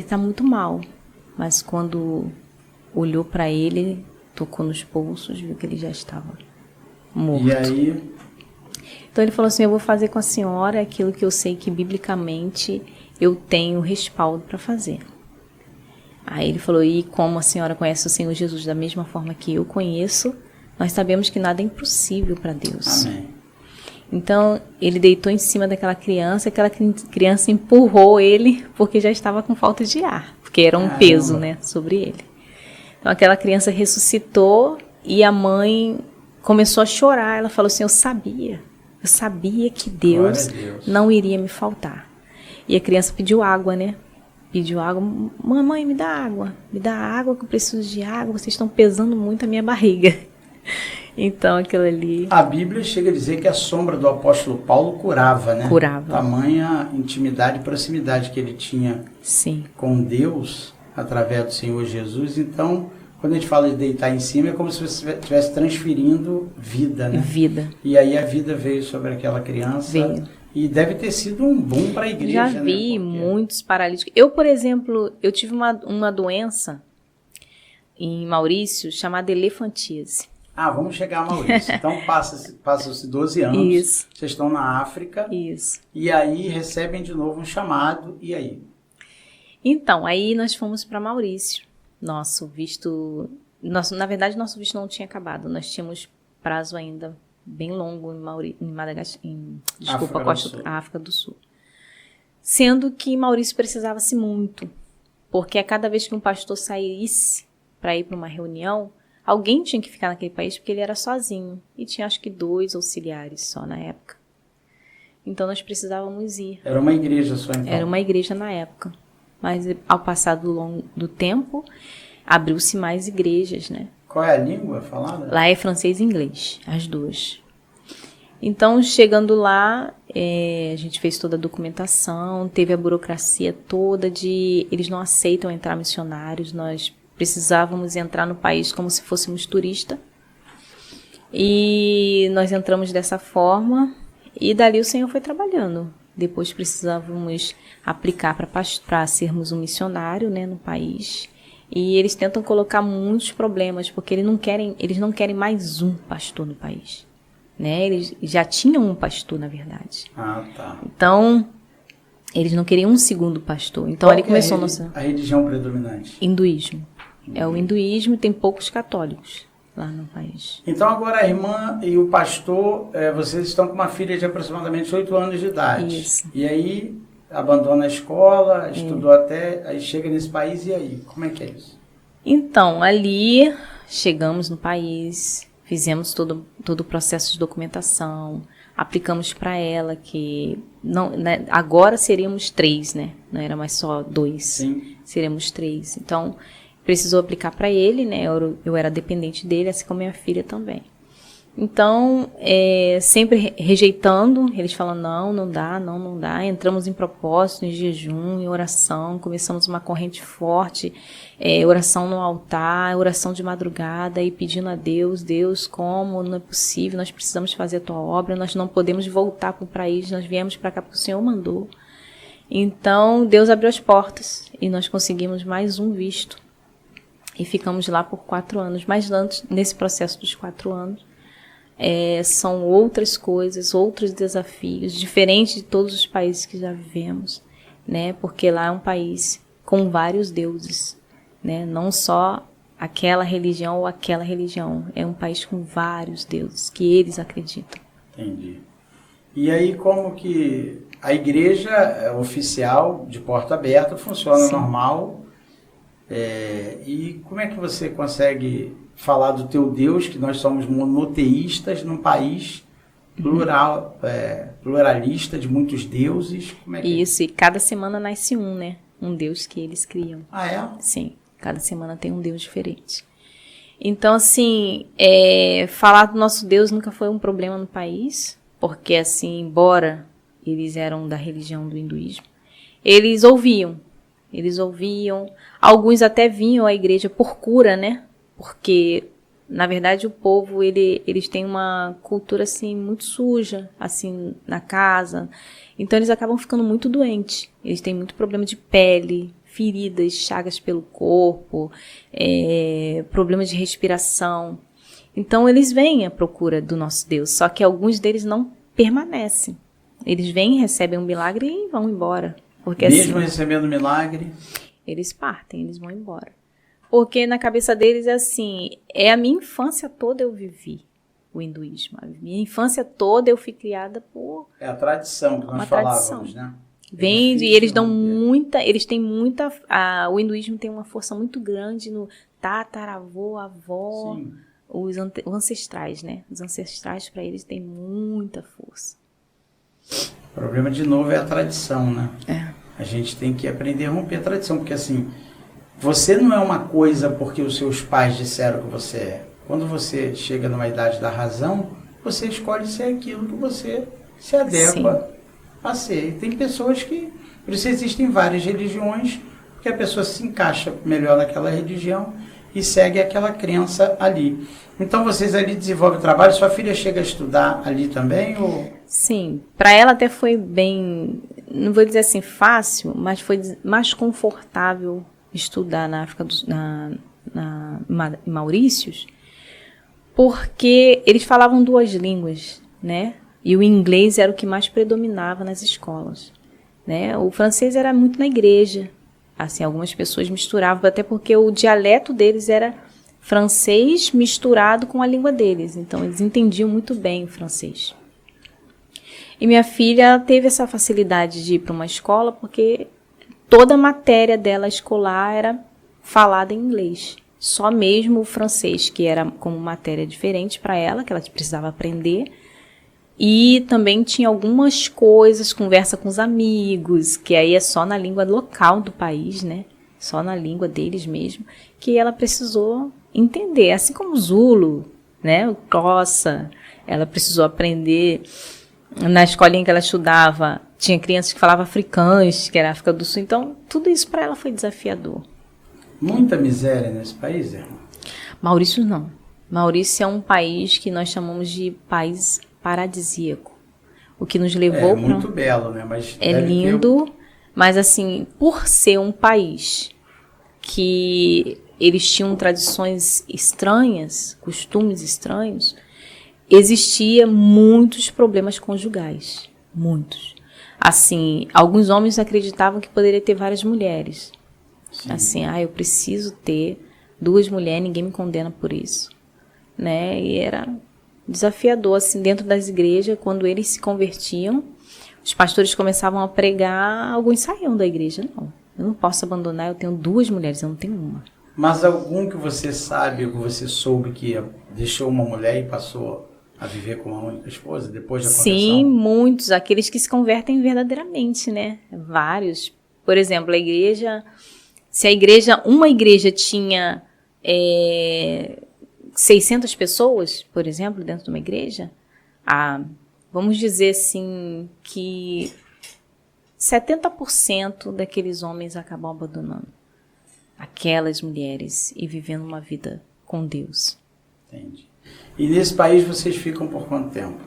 tá muito mal. Mas quando olhou para ele, tocou nos pulsos, viu que ele já estava morto. E aí? Então ele falou assim, eu vou fazer com a senhora aquilo que eu sei que biblicamente eu tenho respaldo para fazer. Aí ele falou, e como a senhora conhece o Senhor Jesus da mesma forma que eu conheço, nós sabemos que nada é impossível para Deus. Amém. Então, ele deitou em cima daquela criança, aquela criança empurrou ele, porque já estava com falta de ar, porque era um peso, né, sobre ele. Então, aquela criança ressuscitou e a mãe começou a chorar. Ela falou assim, eu sabia que Deus não iria me faltar. E a criança pediu água, né? Pediu água, mamãe, me dá água que eu preciso de água, vocês estão pesando muito a minha barriga. Então aquilo ali... A Bíblia chega a dizer que a sombra do apóstolo Paulo curava, né? Curava. Tamanha intimidade e proximidade que ele tinha Sim. com Deus, através do Senhor Jesus. Então, quando a gente fala de deitar em cima, é como se você estivesse transferindo vida, né? Vida. E aí a vida veio sobre aquela criança. Veio. E deve ter sido um boom para a igreja, Já né? vi muitos paralíticos. Eu, por exemplo, eu tive uma doença em Maurício chamada elefantíase. Ah, vamos chegar a Maurício. Então, passam-se 12 anos. Isso. Vocês estão na África. Isso. E aí recebem de novo um chamado. E aí? Então, aí nós fomos para Maurício. Nosso visto não tinha acabado. Nós tínhamos prazo ainda bem longo em Madagascar, África do Sul. Sendo que Maurício precisava-se muito, porque a cada vez que um pastor saísse para ir para uma reunião, alguém tinha que ficar naquele país porque ele era sozinho, e tinha acho que 2 auxiliares só na época. Então nós precisávamos ir. Era uma igreja só então? Era uma igreja na época, mas ao passar do tempo, abriu-se mais igrejas, né? Qual é a língua falada? Lá é francês e inglês, as duas. Então, chegando lá, a gente fez toda a documentação, teve a burocracia toda eles não aceitam entrar missionários, nós precisávamos entrar no país como se fôssemos turista. E nós entramos dessa forma e dali o Senhor foi trabalhando. Depois precisávamos aplicar para sermos um missionário, né, no país. E eles tentam colocar muitos problemas, porque eles não querem mais um pastor no país, né? Eles já tinham um pastor, na verdade. Ah, tá. Então, eles não queriam um segundo pastor. Então, Qual ali que começou a religião predominante? hinduísmo. É o hinduísmo e tem poucos católicos lá no país. Então agora a irmã e o pastor, vocês estão com uma filha de aproximadamente 8 anos de idade. Isso. E aí abandona a escola, estudou aí chega nesse país, e aí? Como é que é isso? Então, ali chegamos no país, fizemos todo o processo de documentação, aplicamos para ela que não, né, agora seríamos 3, né? Não era mais só 2. Sim. Seríamos 3. Então, precisou aplicar para ele, né? Eu era dependente dele, assim como minha filha também. Então, sempre rejeitando, eles falam, não dá. Entramos em propósito, em jejum, em oração, começamos uma corrente forte, oração no altar, oração de madrugada, e pedindo a Deus, como não é possível, nós precisamos fazer a tua obra, nós não podemos voltar para o país, nós viemos para cá porque o Senhor mandou. Então, Deus abriu as portas e nós conseguimos mais um visto. E ficamos lá por 4 anos. Mas antes, nesse processo dos 4 anos, são outras coisas, outros desafios, diferentes de todos os países que já vivemos, né? Porque lá é um país com vários deuses, né? Não só aquela religião ou aquela religião. É um país com vários deuses que eles acreditam. Entendi. E aí como que a igreja oficial, de porta aberta, funciona normal? E como é que você consegue falar do teu Deus, que nós somos monoteístas num país plural, pluralista de muitos deuses? Como é que Isso, e cada semana nasce um, né? Um Deus que eles criam. Ah, é? Sim, cada semana tem um Deus diferente. Então, assim, falar do nosso Deus nunca foi um problema no país, porque, assim, embora eles eram da religião do hinduísmo, eles ouviam, alguns até vinham à igreja por cura, né? Porque, na verdade, o povo, eles têm uma cultura, assim, muito suja, assim, na casa. Então, eles acabam ficando muito doentes. Eles têm muito problema de pele, feridas, chagas pelo corpo, problemas de respiração. Então, eles vêm à procura do nosso Deus, só que alguns deles não permanecem. Eles vêm, recebem um milagre e vão embora. Porque, mesmo assim, recebendo milagre? Eles partem, eles vão embora. Porque na cabeça deles é assim, a minha infância toda eu vivi o hinduísmo. A minha infância toda eu fui criada por... É a tradição que nós falávamos, né? Vem, e eles dão muita, eles têm muita, o hinduísmo tem uma força muito grande no tataravô, avó, Sim. os ancestrais, né? Os ancestrais para eles têm muita força. O problema, de novo, é a tradição, né? A gente tem que aprender a romper a tradição, porque assim, você não é uma coisa porque os seus pais disseram que você é. Quando você chega numa idade da razão, você escolhe ser aquilo que você se adequa a ser. E tem pessoas que... Por isso existem várias religiões, porque a pessoa se encaixa melhor naquela religião e segue aquela crença ali. Então vocês ali desenvolvem o trabalho, sua filha chega a estudar ali também? Ou... Sim, para ela até foi bem, não vou dizer assim fácil, mas foi mais confortável estudar na África, em Maurícios, porque eles falavam 2 línguas, né? E o inglês era o que mais predominava nas escolas, né? O francês era muito na igreja, assim, algumas pessoas misturavam, até porque o dialeto deles era francês misturado com a língua deles, então eles entendiam muito bem o francês. E minha filha teve essa facilidade de ir para uma escola porque toda a matéria dela escolar era falada em inglês. Só mesmo o francês, que era como matéria diferente para ela, que ela precisava aprender. E também tinha algumas coisas, conversa com os amigos, que aí é só na língua local do país, né? Só na língua deles mesmo, que ela precisou entender. Assim como o Zulu, né? O Xhosa, ela precisou aprender. Na escolinha que ela estudava, tinha crianças que falavam africâns, que era África do Sul. Então, tudo isso para ela foi desafiador. Muita miséria nesse país, irmão? Maurício não. Maurício é um país que nós chamamos de país paradisíaco. o que nos levou para... muito belo, né? Mas É lindo, mas assim, por ser um país que eles tinham tradições estranhas, costumes estranhos, existia muitos problemas conjugais, muitos. Assim, alguns homens acreditavam que poderia ter várias mulheres. Sim. Assim, eu preciso ter 2 mulheres, ninguém me condena por isso, né? E era desafiador, assim, dentro das igrejas, quando eles se convertiam, os pastores começavam a pregar, alguns saíam da igreja. Não, eu não posso abandonar, eu tenho 2 mulheres, eu não tenho uma. Mas algum que você sabe, ou que você soube que deixou uma mulher e passou a viver com uma única esposa depois da conversão? Sim, muitos, aqueles que se convertem verdadeiramente, né? Vários. Por exemplo, a igreja, se uma igreja tinha 600 pessoas, por exemplo, dentro de uma igreja, vamos dizer assim que 70% daqueles homens acabam abandonando aquelas mulheres e vivendo uma vida com Deus. Entendi. E nesse país vocês ficam por quanto tempo?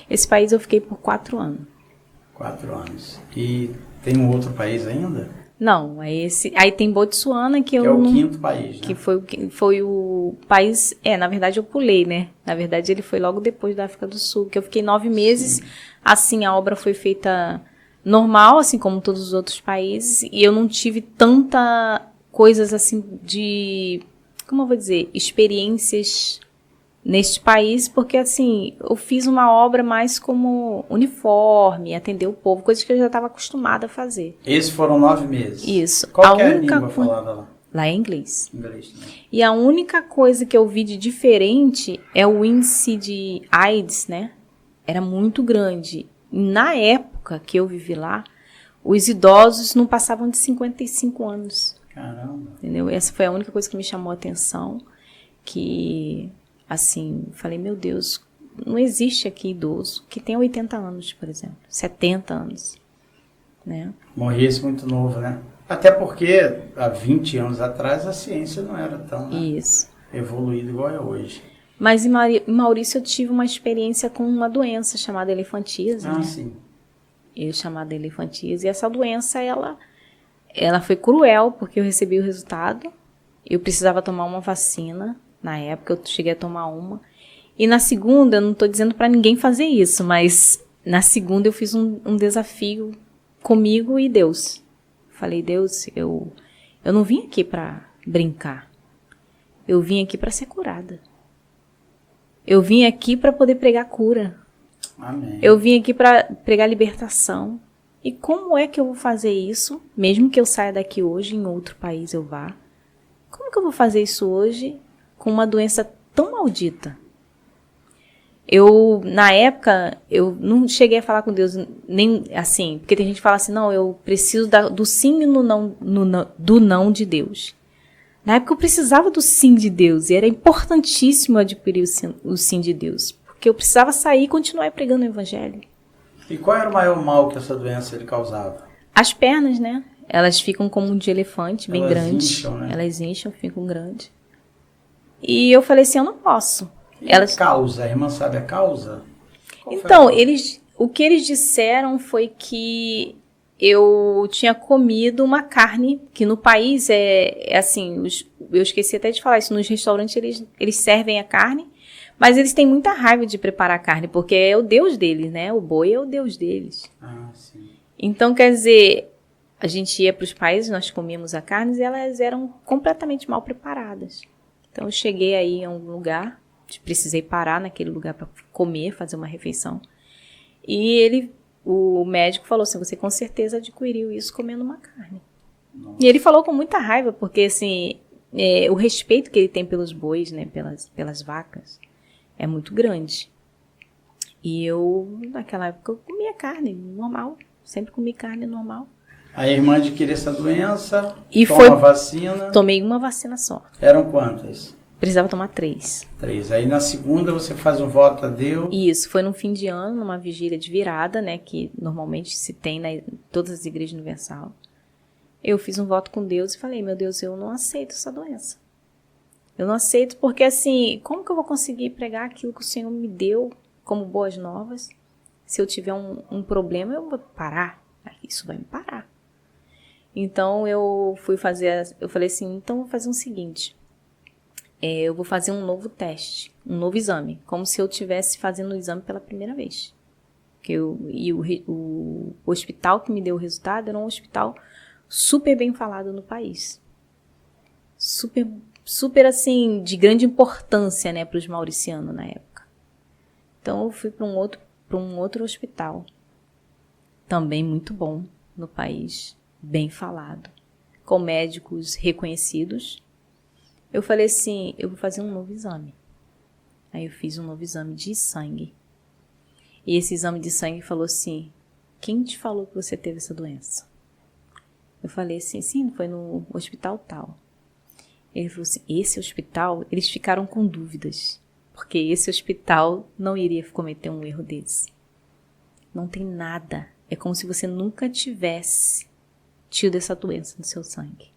Esse país eu fiquei por 4 anos. 4 anos. E tem um outro país ainda? Não, aí tem Botsuana que é o 5º país, né? Que foi o país, na verdade eu pulei, né? Na verdade ele foi logo depois da África do Sul, que eu fiquei 9 meses, Sim. Assim, a obra foi feita normal, assim como todos os outros países, e eu não tive tanta coisas assim como eu vou dizer, experiências neste país, porque assim, eu fiz uma obra mais como uniforme, atender o povo, coisas que eu já estava acostumada a fazer. Esses foram 9 meses? Isso. Qual é a língua falada lá? Lá é inglês. Inglês, né? E a única coisa que eu vi de diferente é o índice de AIDS, né? Era muito grande. Na época que eu vivi lá, os idosos não passavam de 55 anos. Caramba. Entendeu? Essa foi a única coisa que me chamou a atenção, que, assim, falei, meu Deus, não existe aqui idoso que tenha 80 anos, por exemplo, 70 anos, né? Morresse muito novo, né? Até porque há 20 anos atrás a ciência não era tão evoluída igual é hoje. Mas em Maurício eu tive uma experiência com uma doença chamada elefantíase, né? Sim. Chamada elefantíase, e essa doença, ela foi cruel, porque eu recebi o resultado, eu precisava tomar uma vacina, na época eu cheguei a tomar uma, e na segunda, eu não estou dizendo para ninguém fazer isso, mas na segunda eu fiz um desafio comigo e Deus. Falei, Deus, eu não vim aqui para brincar, eu vim aqui para ser curada. Eu vim aqui para poder pregar cura. Amém. Eu vim aqui para pregar libertação. E como é que eu vou fazer isso, mesmo que eu saia daqui hoje, em outro país eu vá? Como que eu vou fazer isso hoje com uma doença tão maldita? Na época, eu não cheguei a falar com Deus, nem assim, porque tem gente que fala assim, não, eu preciso do sim e do não de Deus. Na época eu precisava do sim de Deus, e era importantíssimo adquirir o sim de Deus, porque eu precisava sair e continuar pregando o evangelho. E qual era o maior mal que essa doença lhe causava? As pernas, né? Elas ficam como um de elefante, bem grandes. Incham, né? Elas incham, ficam grandes. E eu falei assim, eu não posso. A causa? A irmã sabe a causa? Então, o que eles disseram foi que eu tinha comido uma carne, que no país é assim, eu esqueci até de falar isso, nos restaurantes eles servem a carne, mas eles têm muita raiva de preparar a carne, porque é o Deus deles, né? O boi é o Deus deles. Sim. Então, quer dizer, a gente ia para os países, nós comíamos a carne e elas eram completamente mal preparadas. Então, eu cheguei aí em um lugar, precisei parar naquele lugar para comer, fazer uma refeição. E o médico falou assim, você com certeza adquiriu isso comendo uma carne. Nossa. E ele falou com muita raiva, porque assim, o respeito que ele tem pelos bois, né, pelas vacas, é muito grande. E eu, naquela época, eu comia carne normal, sempre comi carne normal. A irmã adquiriu essa doença, toma vacina. Tomei uma vacina só. Eram quantas? Precisava tomar 3. 3. Aí na segunda você faz um voto a Deus. Isso, foi no fim de ano, numa vigília de virada, né, que normalmente se tem em todas as igrejas universal. Eu fiz um voto com Deus e falei, meu Deus, eu não aceito essa doença. Eu não aceito porque, assim, como que eu vou conseguir pregar aquilo que o Senhor me deu como boas novas se eu tiver um problema, eu vou parar. Isso vai me parar. Então, eu falei assim, então eu vou fazer o seguinte, eu vou fazer um novo teste, um novo exame, como se eu estivesse fazendo o exame pela primeira vez. O hospital que me deu o resultado era um hospital super bem falado no país. Super assim, de grande importância, né, para os mauricianos na época. Então eu fui para um outro hospital, também muito bom no país, bem falado, com médicos reconhecidos. Eu falei assim, eu vou fazer um novo exame. Aí eu fiz um novo exame de sangue. E esse exame de sangue falou assim, quem te falou que você teve essa doença? Eu falei assim, sim, foi no hospital tal. Ele falou assim, esse hospital, eles ficaram com dúvidas, porque esse hospital não iria cometer um erro desse. Não tem nada, é como se você nunca tivesse tido essa doença no seu sangue.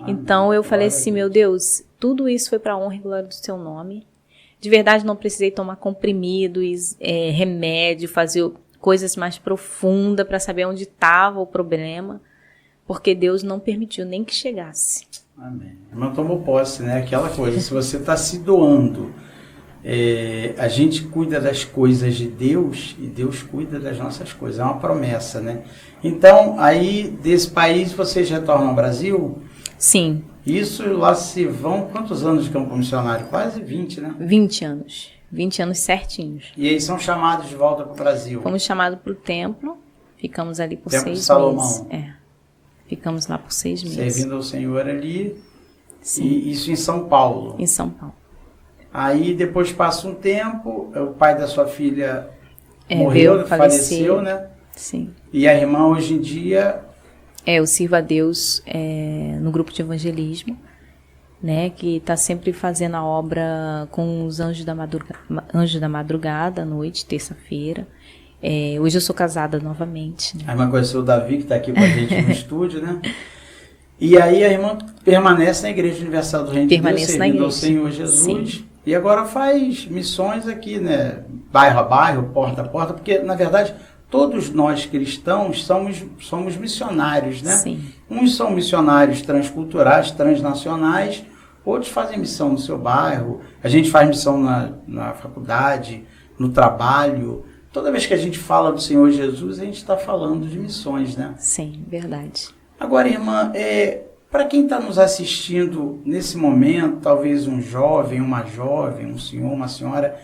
Então eu falei assim, meu Deus, tudo isso foi para a honra e glória do seu nome. De verdade não precisei tomar comprimidos, remédio, fazer coisas mais profundas para saber onde estava o problema, porque Deus não permitiu nem que chegasse. Amém. Não tomou posse, né? Aquela coisa, se você está se doando, a gente cuida das coisas de Deus e Deus cuida das nossas coisas, é uma promessa, né? Então, aí desse país vocês retornam ao Brasil? Sim. Isso lá se vão quantos anos de campo missionário? Quase 20, né? 20 anos. 20 anos certinhos. E aí são chamados de volta para o Brasil? Fomos chamados para o templo, ficamos ali por Templo 6 de Salomão. meses. Ficamos lá por 6 meses. Servindo ao Senhor ali. Sim. E isso em São Paulo? Em São Paulo. Aí depois passa um tempo, o pai da sua filha morreu, faleceu, né? Sim. E a irmã hoje em dia... Eu sirvo a Deus no grupo de evangelismo, né? Que está sempre fazendo a obra com os anjos da madrugada, à noite, terça-feira. Hoje eu sou casada novamente. Né? A irmã conheceu o Davi, que está aqui com a gente no estúdio, né? E aí a irmã permanece na Igreja Universal do Reino de Deus, servindo ao Senhor Jesus. Sim. E agora faz missões aqui, né? Bairro a bairro, porta a porta, porque, na verdade, todos nós cristãos somos missionários, né? Sim. Uns são missionários transculturais, transnacionais, outros fazem missão no seu bairro, a gente faz missão na faculdade, no trabalho. Toda vez que a gente fala do Senhor Jesus, a gente está falando de missões, né? Sim, verdade. Agora, irmã, para quem está nos assistindo nesse momento, talvez um jovem, uma jovem, um senhor, uma senhora,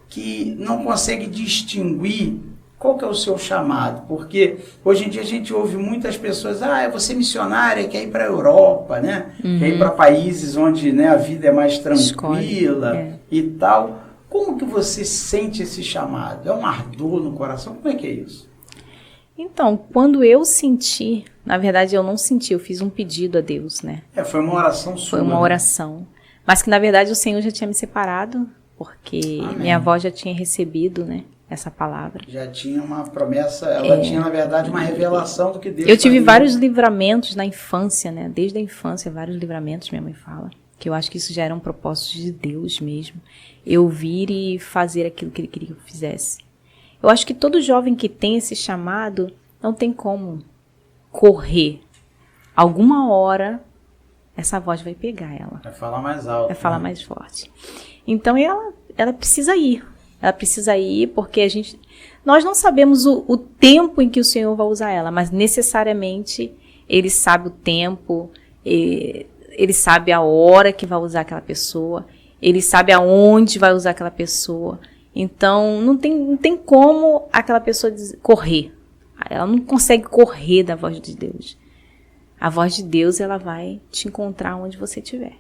que não consegue distinguir qual que é o seu chamado, porque hoje em dia a gente ouve muitas pessoas, eu vou ser missionária, quer ir para a Europa, né? Quer ir para países onde, né, a vida é mais tranquila e tal. Como que você sente esse chamado? É um ardor no coração? Como é que é isso? Então, quando eu senti, na verdade eu não senti, eu fiz um pedido a Deus, né? Foi uma oração sua. Foi uma oração, mas que na verdade o Senhor já tinha me separado, porque minha avó já tinha recebido, né, essa palavra. Já tinha uma promessa, ela tinha na verdade uma revelação do que Deus Eu tive vários livramentos na infância, né? Desde a infância, vários livramentos, minha mãe fala. Que eu acho que isso já era um propósito de Deus mesmo. Eu vir e fazer aquilo que Ele queria que eu fizesse. Eu acho que todo jovem que tem esse chamado não tem como correr. Alguma hora, essa voz vai pegar ela. Vai falar mais alto. Vai falar mais forte. Então, ela precisa ir. Ela precisa ir porque nós não sabemos o tempo em que o Senhor vai usar ela, mas necessariamente Ele sabe o tempo, Ele sabe a hora que vai usar aquela pessoa, Ele sabe aonde vai usar aquela pessoa. Então, não tem como aquela pessoa correr. Ela não consegue correr da voz de Deus. A voz de Deus, ela vai te encontrar onde você estiver.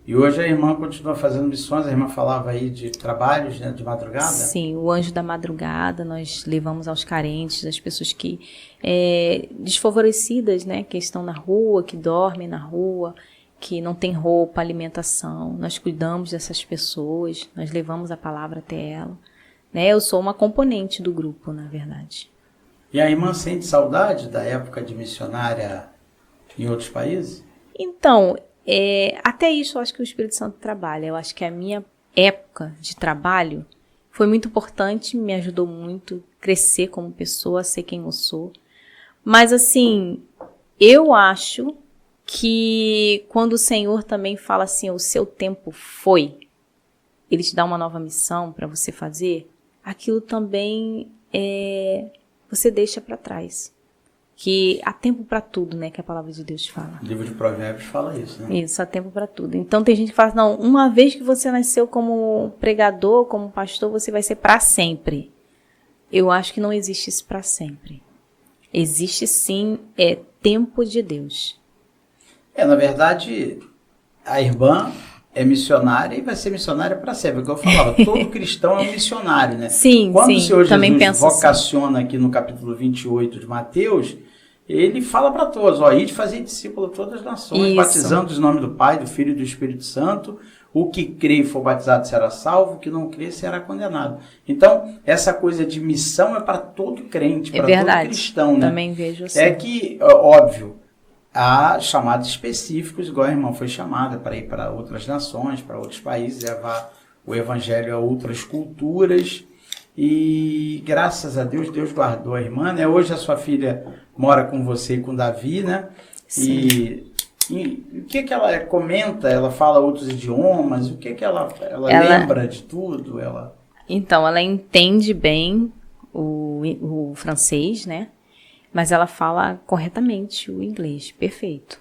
E hoje a irmã continua fazendo missões, a irmã falava aí de trabalhos, né, de madrugada? Sim, o Anjo da Madrugada, nós levamos aos carentes, às pessoas que desfavorecidas, né, que estão na rua, que dormem na rua, que não tem roupa, alimentação. Nós cuidamos dessas pessoas, nós levamos a palavra até ela. Né? Eu sou uma componente do grupo, na verdade. E a irmã sente saudade da época de missionária em outros países? Então, até isso eu acho que o Espírito Santo trabalha. Eu acho que a minha época de trabalho Foi muito importante, me ajudou muito a crescer como pessoa, a ser quem eu sou. Mas assim, eu acho que quando o Senhor também fala assim, o seu tempo foi, Ele te dá uma nova missão para você fazer, aquilo também você deixa para trás. Que há tempo para tudo, né? Que a palavra de Deus fala. O livro de Provérbios fala isso, né? Isso, há tempo para tudo. Então tem gente que fala, não, uma vez que você nasceu como pregador, como pastor, você vai ser para sempre. Eu acho que não existe isso para sempre. Existe sim, tempo de Deus. Na verdade, a irmã é missionária e vai ser missionária para sempre. É o que eu falava, todo cristão é um missionário, né? Sim, Quando sim, o Senhor também Jesus penso vocaciona aqui no capítulo 28 de Mateus, ele fala para todos, ide fazer discípulo de todas as nações, Isso. batizando em nome do Pai, do Filho e do Espírito Santo. O que crê e for batizado será salvo, o que não crê será condenado. Então, essa coisa de missão é para todo crente, para todo cristão, né? Também vejo assim. É que, óbvio, há chamados específicos, igual a irmã foi chamada, para ir para outras nações, para outros países, levar o evangelho a outras culturas. E graças a Deus, Deus guardou a irmã, né? Hoje a sua filha mora com você e com Davi, né? Sim. E o que ela comenta? Ela fala outros idiomas? O que ela lembra de tudo? Então, ela entende bem o francês, né? Mas ela fala corretamente o inglês. Perfeito.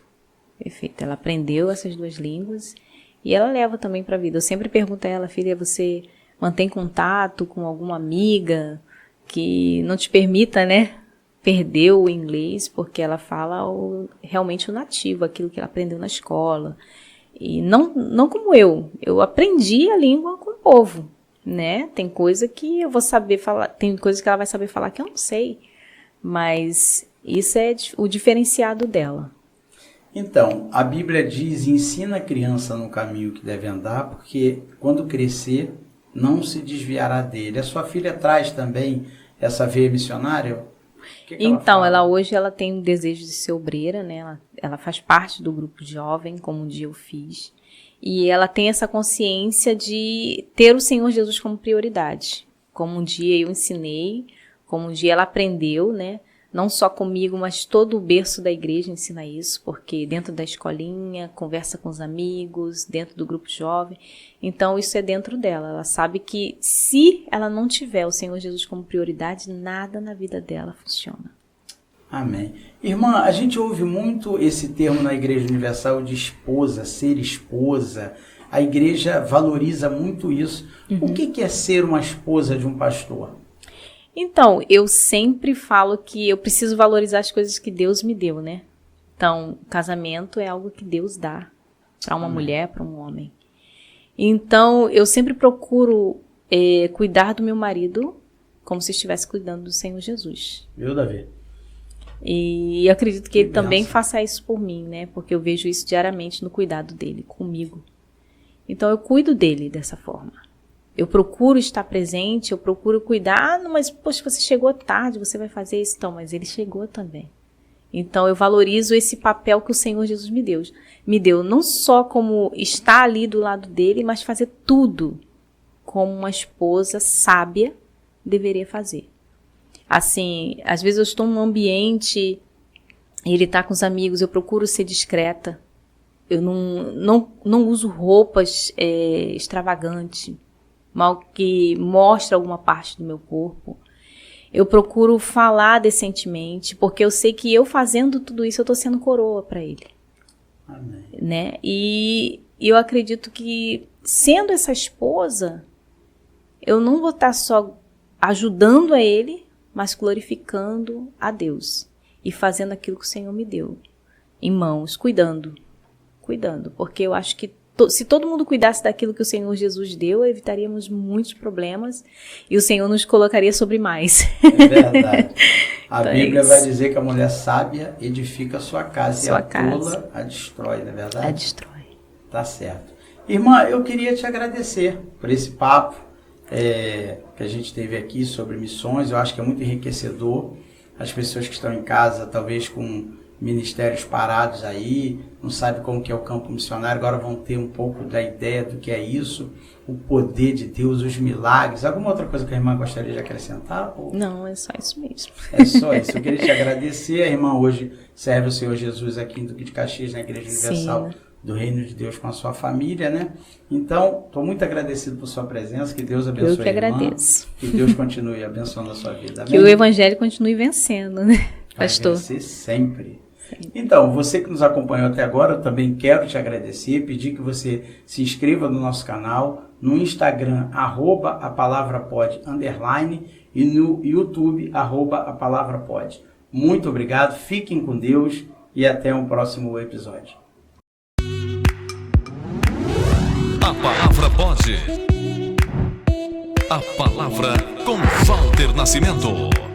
Perfeito. Ela aprendeu essas duas línguas e ela leva também para a vida. Eu sempre pergunto a ela, filha, você mantém contato com alguma amiga que não te permita, né? Perder o inglês, porque ela fala realmente o nativo, aquilo que ela aprendeu na escola. E não como eu aprendi a língua com o povo, né? Tem coisa que eu vou saber falar, tem coisa que ela vai saber falar que eu não sei, mas isso é o diferenciado dela. Então, a Bíblia diz, ensina a criança no caminho que deve andar, porque quando crescer, não se desviará dele. A sua filha traz também essa veia missionária? Então, ela hoje tem um desejo de ser obreira, né? Ela faz parte do grupo jovem, como um dia eu fiz. E ela tem essa consciência de ter o Senhor Jesus como prioridade. Como um dia eu ensinei, como um dia ela aprendeu, né? Não só comigo, mas todo o berço da igreja ensina isso, porque dentro da escolinha, conversa com os amigos, dentro do grupo jovem. Então, isso é dentro dela. Ela sabe que se ela não tiver o Senhor Jesus como prioridade, nada na vida dela funciona. Amém. Irmã, a gente ouve muito esse termo na Igreja Universal de esposa, ser esposa. A igreja valoriza muito isso. O que é ser uma esposa de um pastor? Então, eu sempre falo que eu preciso valorizar as coisas que Deus me deu, né? Então, casamento é algo que Deus dá para uma mulher, para um homem. Então, eu sempre procuro cuidar do meu marido como se estivesse cuidando do Senhor Jesus. Viu, Davi? E eu acredito que ele benção. também faça isso por mim, né? Porque eu vejo isso diariamente no cuidado dele, comigo. Então, eu cuido dele dessa forma. Eu procuro estar presente, eu procuro cuidar. Mas, poxa, você chegou tarde, você vai fazer isso. Então, mas ele chegou também. Então, eu valorizo esse papel que o Senhor Jesus me deu. Não só como estar ali do lado dele, mas fazer tudo como uma esposa sábia deveria fazer. Assim, às vezes eu estou num ambiente, ele está com os amigos, eu procuro ser discreta. Eu não uso roupas extravagantes, mal que mostra alguma parte do meu corpo. Eu procuro falar decentemente, porque eu sei que eu fazendo tudo isso, eu estou sendo coroa para ele. Amém. Né? E eu acredito que, sendo essa esposa, eu não vou estar só ajudando a ele, mas glorificando a Deus. E fazendo aquilo que o Senhor me deu em mãos, cuidando, porque eu acho que se todo mundo cuidasse daquilo que o Senhor Jesus deu, evitaríamos muitos problemas e o Senhor nos colocaria sobre mais. É verdade. A Então Bíblia vai dizer que a mulher sábia edifica a sua casa e a tola a destrói, não é verdade? A destrói. Tá certo. Irmã, eu queria te agradecer por esse papo que a gente teve aqui sobre missões. Eu acho que é muito enriquecedor. As pessoas que estão em casa, talvez com ministérios parados aí, não sabe como que é o campo missionário, agora vão ter um pouco da ideia do que é isso, o poder de Deus, os milagres. Alguma outra coisa que a irmã gostaria de acrescentar? Ou... Não, é só isso mesmo. É só isso. Eu queria te agradecer. A irmã hoje serve o Senhor Jesus aqui em Duque de Caxias, na Igreja Universal do Reino de Deus, com a sua família, né? Então, estou muito agradecido por sua presença. Que Deus abençoe Eu que agradeço. Que Deus continue abençoando a sua vida. Amém? Que o Evangelho continue vencendo, né, pastor? Vai vencer sempre. Então, você que nos acompanhou até agora, eu também quero te agradecer, pedir que você se inscreva no nosso canal, no Instagram, @apalavrapod_, e no YouTube, @apalavrapod. Muito obrigado, fiquem com Deus e até um próximo episódio. A palavra pode. A palavra com Walter Nascimento.